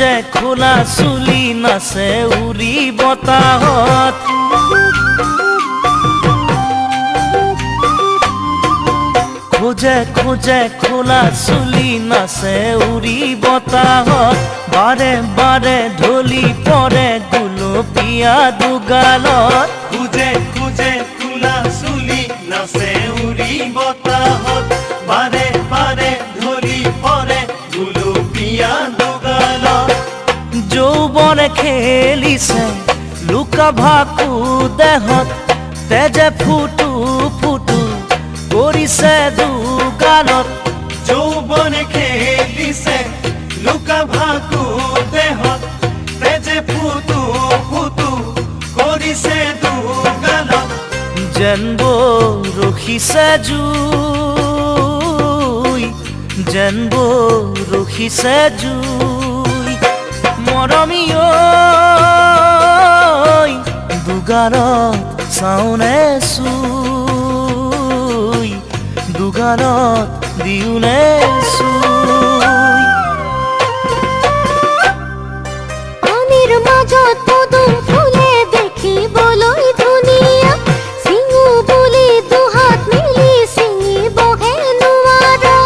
খোজে খোলা চুলি নাচে উৰি বতাহত খোজে খোজে খোলা চুলি নাচে উৰি বতাহত বাৰে বাৰে ঢলি পৰে গুলপীয়া দুগালত খুজে খুজে খোলা চুলি নাচে উৰি বতাহত বাৰে বাৰে ঢলি পৰে গুলপীয়া দুগালত যৌৱনে খেলিছে লুকা ভাকু দেহত তেজে ফুটু ফুটু কৰিছে দুগালত যৌৱনে খেলিছে লুকা ভাকু দেহত তেজে ফুটু ফুটু কৰিছে দুগালত যেন ৰখিছে জুই যেন ৰখিছে জুই মৰমী ঐ দুগালত চাওনে চুই দুগালত দিওনে চুই পানীৰ মাজত পদুম ফুলে দেখিবলৈ ধুনীয়া চিঙু বুলি দুহাত মিলি ছিঙিবহে নোৱাৰা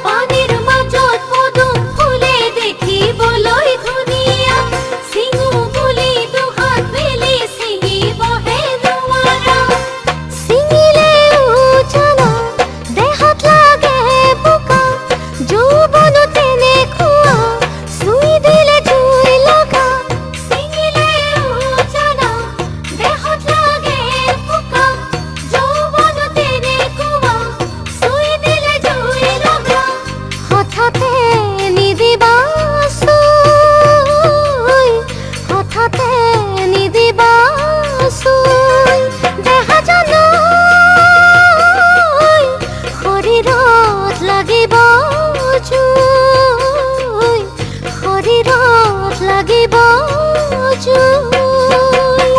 পানীৰ মাজত পদুম ফুলে দেখিবলৈ ধুনীয়া চিঙু বুলি দুহাত মিলি ছিঙিবহে নোৱাৰা ছিঙিলেও জ্বালা দেহত লাগে বোকা যৌৱন তেনেকুৱা চুই দিলে জুই লগা ছিঙিলেও জ্বালা দেহত লাগে বোকা যৌৱন তেনেকুৱা চুই দিলে জুই লগা হঠাতে নিদিবা চুই হঠাতে নিদিবা চুই দেহা জানো শৰীৰত লাগিব জুই শৰীৰত লাগিব জুই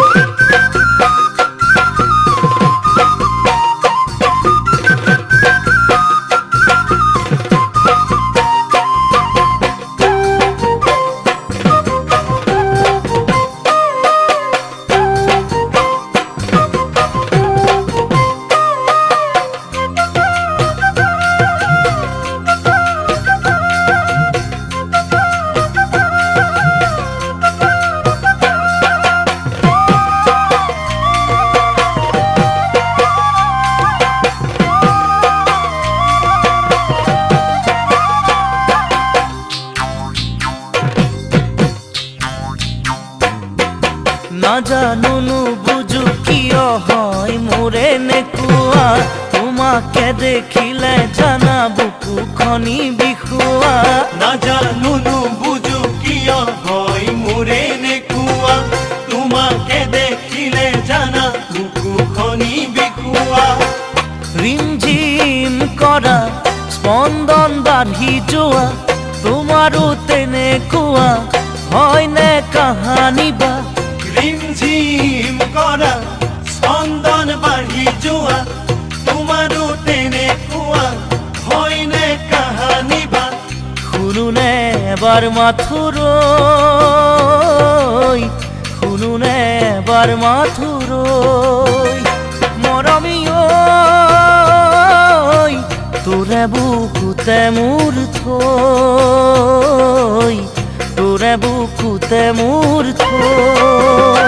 নাজানো নুবুজো কিয় হয় মোৰে নেকুৱা তোমাকে দেখিলে জানা বুকুখনি বিষুৱা নাজানো নুবুজো কিয় হয় মোৰে নেকুৱা তোমাকে দেখিলে জানা বুকুখনি বিষুৱা ৰিমঝিম কৰা স্পন্দন বাঢ়ি যোৱা তোমাৰো তেনেকুৱা হয়নে কাহানী বা ৰিমঝিম কৰা স্পন্দন বাঢ়ি যোৱা তোমাৰো তেনেকুৱা হয়নে কাহানী বা শুনোনে এবাৰ মাথোৰৈ শুনোনে এবাৰ মাথোৰৈ মৰমী ঐ তোৰে বুকুতে মোৰ থৈ তোৰে বুকুতে মোৰ থৈ